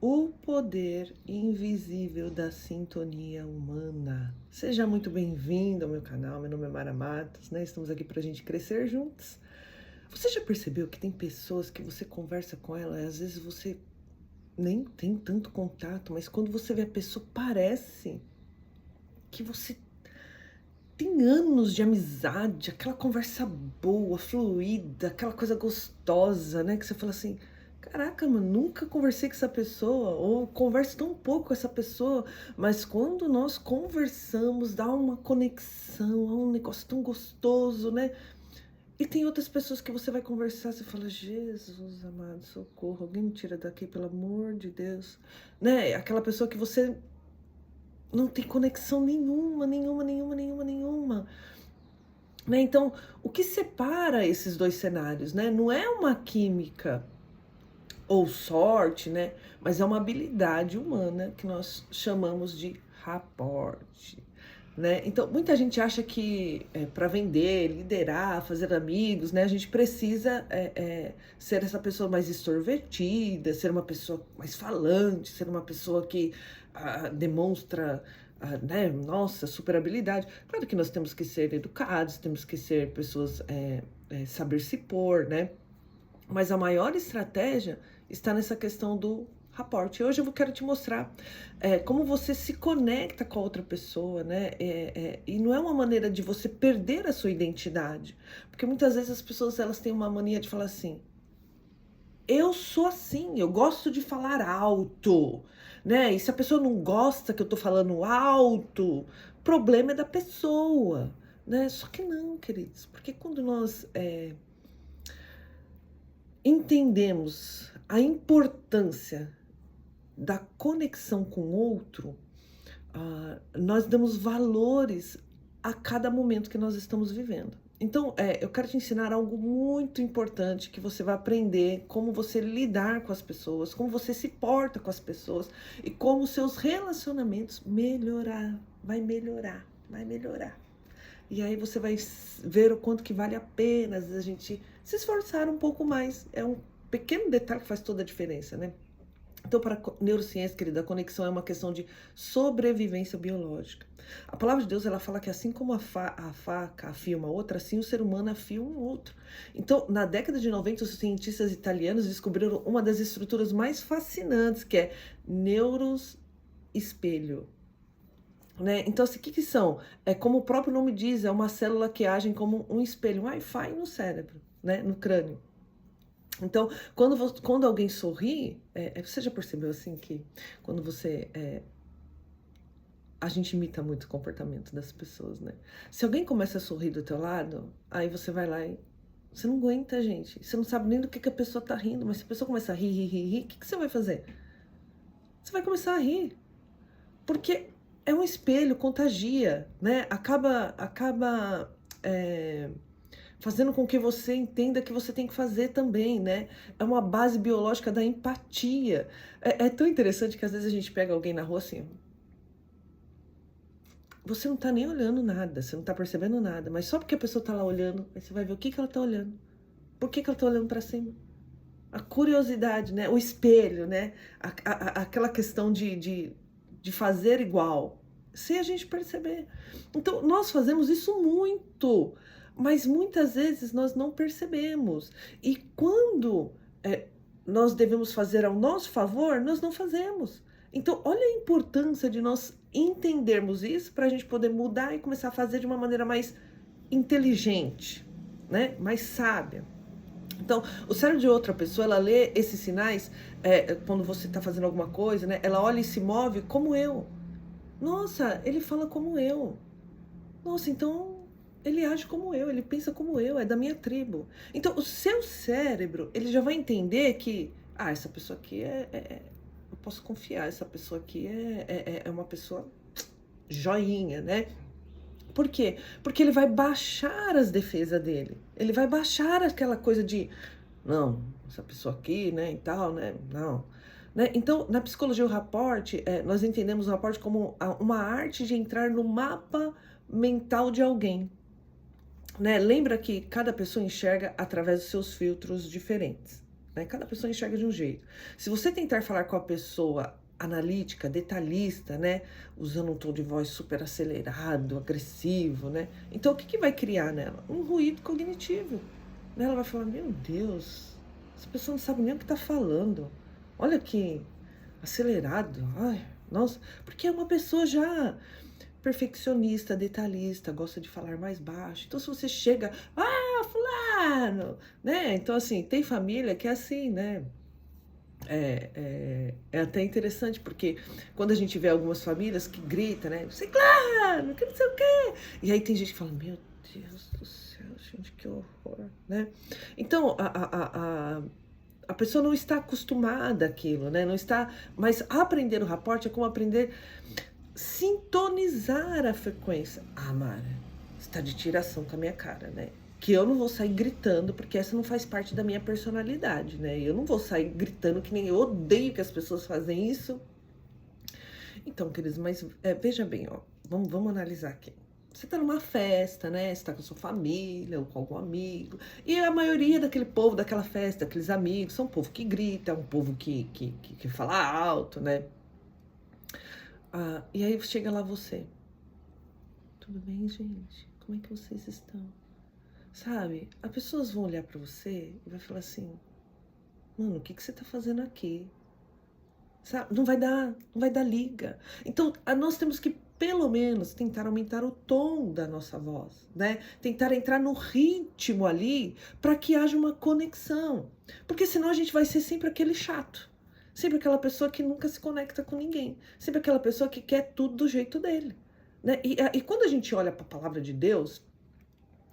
O poder invisível da sintonia humana. Seja muito bem-vindo ao meu canal, meu nome é Mara Matos, né? Estamos aqui para a gente crescer juntos. Você já percebeu que tem pessoas que você conversa com ela e às vezes você nem tem tanto contato, mas quando você vê a pessoa parece que você tem anos de amizade, aquela conversa boa, fluida, aquela coisa gostosa, né? Que você fala assim, caraca, mano, nunca conversei com essa pessoa, ou converso tão pouco com essa pessoa, mas quando nós conversamos, dá uma conexão, é um negócio tão gostoso, né? E tem outras pessoas que você vai conversar, você fala, Jesus amado, socorro, alguém me tira daqui, pelo amor de Deus, né? Aquela pessoa que você não tem conexão nenhuma, né? Então, o que separa esses dois cenários, né? Não é uma química ou sorte, né? Mas é uma habilidade humana que nós chamamos de rapport, né? Então, muita gente acha que para vender, liderar, fazer amigos, né? A gente precisa ser essa pessoa mais extrovertida, ser uma pessoa mais falante, ser uma pessoa que demonstra né, nossa, super habilidade. Claro que nós temos que ser educados, temos que ser pessoas, saber se pôr, né? Mas a maior estratégia está nessa questão do rapport. E hoje eu quero te mostrar como você se conecta com a outra pessoa, né? E não é uma maneira de você perder a sua identidade. Porque muitas vezes as pessoas elas têm uma mania de falar assim, eu sou assim, eu gosto de falar alto, né? E se a pessoa não gosta que eu tô falando alto, o problema é da pessoa, né? Só que não, queridos, porque quando nós entendemos a importância da conexão com o outro, nós damos valores a cada momento que nós estamos vivendo. Então, eu quero te ensinar algo muito importante que você vai aprender como você lidar com as pessoas, como você se porta com as pessoas e como seus relacionamentos vai melhorar, vai melhorar. E aí você vai ver o quanto que vale a pena a gente se esforçar um pouco mais. É um pequeno detalhe que faz toda a diferença, né? Então, para a neurociência, querida, a conexão é uma questão de sobrevivência biológica. A palavra de Deus, ela fala que assim como a faca afia uma outra, assim o ser humano afia um outro. Então, na década de 90, os cientistas italianos descobriram uma das estruturas mais fascinantes, que é neuros espelho. Né? Então, assim, o que são? É como o próprio nome diz, é uma célula que age como um espelho, um Wi-Fi no cérebro, né? No crânio. Então, quando alguém sorri, você já percebeu assim que quando você. A gente imita muito o comportamento das pessoas, né? Se alguém começa a sorrir do teu lado, aí você vai lá e. Você não aguenta, gente. Você não sabe nem do que a pessoa tá rindo, mas se a pessoa começar a rir, o que você vai fazer? Você vai começar a rir. Porque é um espelho, contagia, né? Acaba fazendo com que você entenda que você tem que fazer também, né? É uma base biológica da empatia. É tão interessante que às vezes a gente pega alguém na rua assim, você não tá nem olhando nada, você não tá percebendo nada, mas só porque a pessoa tá lá olhando, aí você vai ver o que que ela tá olhando. Por que que ela tá olhando para cima? A curiosidade, né? O espelho, né? Aquela questão de fazer igual, sem a gente perceber. Então, nós fazemos isso muito, mas muitas vezes nós não percebemos. E quando nós devemos fazer ao nosso favor, nós não fazemos. Então, olha a importância de nós entendermos isso para a gente poder mudar e começar a fazer de uma maneira mais inteligente, né? Mais sábia. Então, o cérebro de outra pessoa, ela lê esses sinais quando você está fazendo alguma coisa, né? Ela olha e se move como eu. Nossa, ele fala como eu. Nossa, então ele age como eu, ele pensa como eu, é da minha tribo. Então, o seu cérebro, ele já vai entender que, essa pessoa aqui eu posso confiar, essa pessoa aqui é uma pessoa joinha, né? Por quê? Porque ele vai baixar as defesas dele. Ele vai baixar aquela coisa de, não, essa pessoa aqui, né, e tal, né, não. Né? Então, na psicologia, o rapport, nós entendemos o rapport como uma arte de entrar no mapa mental de alguém. Né? Lembra que cada pessoa enxerga através dos seus filtros diferentes. né? Cada pessoa enxerga de um jeito. Se você tentar falar com a pessoa analítica, detalhista, né? Usando um tom de voz super acelerado, agressivo, né? Então, o que vai criar nela? Um ruído cognitivo. Né? Ela vai falar, meu Deus, essa pessoa não sabe nem o que está falando. Olha que acelerado. Ai, nossa. Porque é uma pessoa já perfeccionista, detalhista, gosta de falar mais baixo. Então, se você chega, fulano, né? Então, assim, tem família que é assim, né? É até interessante, porque quando a gente vê algumas famílias que gritam, né? Sei claro, que não sei o quê. E aí tem gente que fala, meu Deus do céu, gente, que horror, né? Então, a pessoa não está acostumada àquilo, né? Não está, mas aprender o rapport é como aprender sintonizar a frequência. Mara, você está de tiração com a minha cara, né? Que eu não vou sair gritando, porque essa não faz parte da minha personalidade, né? Eu não vou sair gritando, que nem eu odeio que as pessoas fazem isso. Então, queridos, mas veja bem, ó, vamos analisar aqui. Você tá numa festa, né? Você tá com a sua família ou com algum amigo. E a maioria daquele povo, daquela festa, aqueles amigos, são um povo que grita, é um povo que fala alto, né? E aí chega lá você. Tudo bem, gente? Como é que vocês estão? Sabe? As pessoas vão olhar pra você e vai falar assim, mano, o que você tá fazendo aqui? Sabe? Não vai dar liga. Então, nós temos que, pelo menos, tentar aumentar o tom da nossa voz, né? Tentar entrar no ritmo ali para que haja uma conexão. Porque senão a gente vai ser sempre aquele chato. Sempre aquela pessoa que nunca se conecta com ninguém. Sempre aquela pessoa que quer tudo do jeito dele. Né? E quando a gente olha para a palavra de Deus,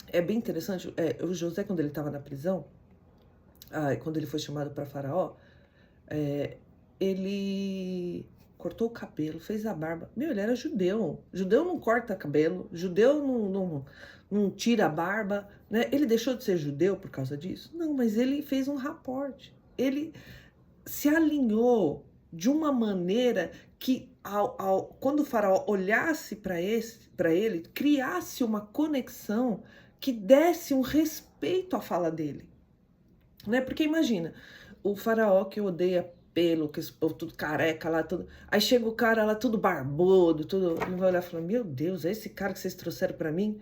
é bem interessante. O José, quando ele estava na prisão, quando ele foi chamado para Faraó, ele cortou o cabelo, fez a barba. Meu, ele era judeu. Judeu não corta cabelo, judeu não tira a barba, né? Ele deixou de ser judeu por causa disso? Não, mas ele fez um rapport. Ele se alinhou de uma maneira que, quando o faraó olhasse para ele, criasse uma conexão que desse um respeito à fala dele. Né? Porque imagina, o faraó que odeia pelo, que esse povo tudo careca lá, tudo. Aí chega o cara lá tudo barbudo, tudo. Ele vai olhar e falar, meu Deus, é esse cara que vocês trouxeram para mim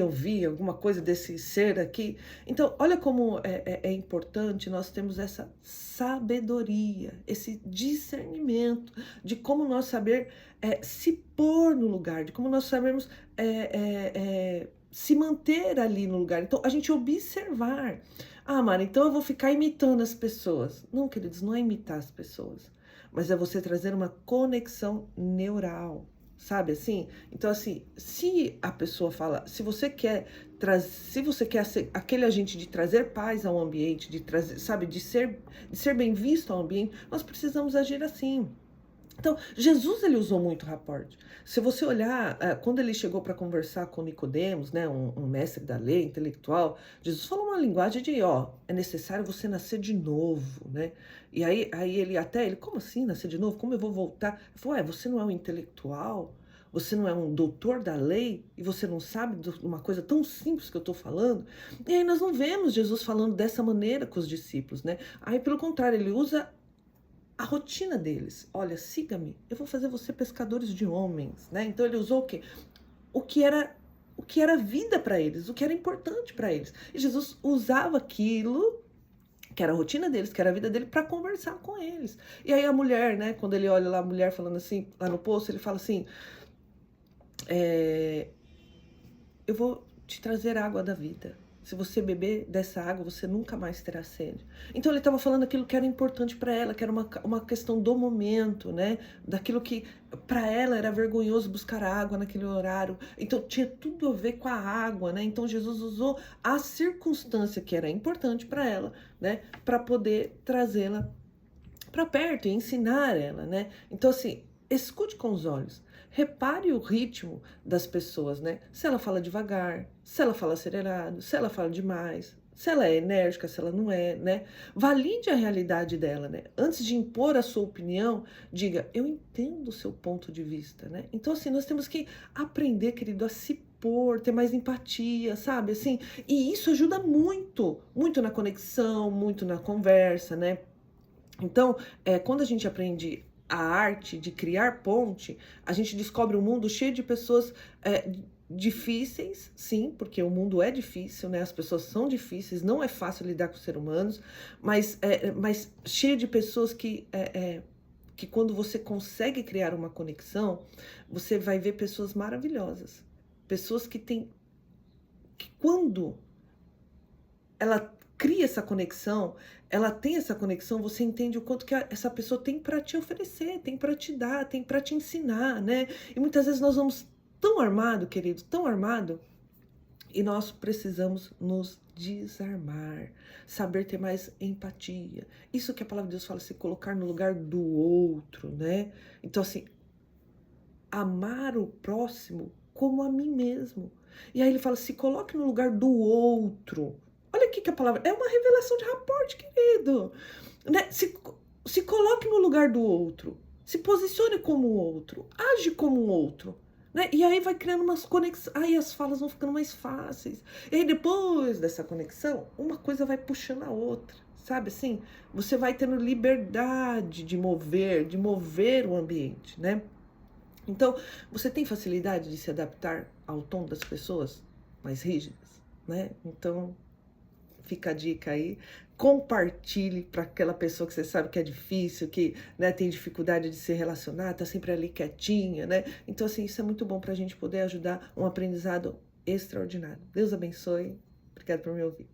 ouvir alguma coisa desse ser aqui. Então, olha como é importante nós termos essa sabedoria, esse discernimento de como nós saber se pôr no lugar, de como nós sabemos se manter ali no lugar. Então, a gente observar. Mara, então eu vou ficar imitando as pessoas. Não, queridos, não é imitar as pessoas, mas é você trazer uma conexão neural. Sabe assim? Então, assim, se a pessoa fala, se você quer ser aquele agente de trazer paz ao ambiente, de trazer, sabe, de ser bem visto ao ambiente, nós precisamos agir assim. Então, Jesus, ele usou muito rapport. Se você olhar, quando ele chegou para conversar com Nicodemos, né, um mestre da lei, intelectual, Jesus falou uma linguagem de, é necessário você nascer de novo, né? E aí ele, como assim nascer de novo? Como eu vou voltar? Ele falou, você não é um intelectual? Você não é um doutor da lei? E você não sabe de uma coisa tão simples que eu estou falando? E aí nós não vemos Jesus falando dessa maneira com os discípulos, né? Aí, pelo contrário, ele usa a rotina deles. Olha, siga-me, eu vou fazer você pescadores de homens, né? Então ele usou o quê? O que era vida para eles, o que era importante para eles. E Jesus usava aquilo que era a rotina deles, que era a vida dele, para conversar com eles. E aí a mulher, né? Quando ele olha lá a mulher falando assim, lá no poço, ele fala assim, eu vou te trazer água da vida. Se você beber dessa água, você nunca mais terá sede. Então ele estava falando aquilo que era importante para ela, que era uma questão do momento, né? Daquilo que para ela era vergonhoso buscar água naquele horário. Então tinha tudo a ver com a água, né? Então Jesus usou a circunstância que era importante para ela, né? Para poder trazê-la para perto e ensinar ela, né? Então assim, escute com os olhos. Repare o ritmo das pessoas, né? Se ela fala devagar, se ela fala acelerado, se ela fala demais, se ela é enérgica, se ela não é, né? Valide a realidade dela, né? Antes de impor a sua opinião, diga, eu entendo o seu ponto de vista, né? Então, assim, nós temos que aprender, querido, a se transpor, ter mais empatia, sabe? Assim, e isso ajuda muito, muito na conexão, muito na conversa, né? Então, quando a gente aprende a arte de criar ponte, a gente descobre um mundo cheio de pessoas difíceis, sim, porque o mundo é difícil, né? As pessoas são difíceis, não é fácil lidar com os seres humanos, mas cheio de pessoas que quando você consegue criar uma conexão, você vai ver pessoas maravilhosas. Pessoas que quando ela cria essa conexão, ela tem essa conexão, você entende o quanto que essa pessoa tem para te oferecer, tem para te dar, tem para te ensinar, né? E muitas vezes nós vamos tão armado, querido, tão armado, e nós precisamos nos desarmar, saber ter mais empatia. Isso que a palavra de Deus fala, se colocar no lugar do outro, né? Então, assim, amar o próximo como a mim mesmo. E aí ele fala, se coloque no lugar do outro. Olha aqui que a palavra, é uma revelação de raporte, querido. Né? Se coloque no lugar do outro, se posicione como o outro, age como o outro. Né? E aí vai criando umas conexões, aí as falas vão ficando mais fáceis. E aí depois dessa conexão, uma coisa vai puxando a outra. Sabe assim? Você vai tendo liberdade de mover o ambiente, né? Então, você tem facilidade de se adaptar ao tom das pessoas mais rígidas, né? Então, fica a dica aí. Compartilhe para aquela pessoa que você sabe que é difícil, que, né, tem dificuldade de se relacionar, tá sempre ali quietinha, né? Então, assim, isso é muito bom para a gente poder ajudar um aprendizado extraordinário. Deus abençoe. Obrigada por me ouvir.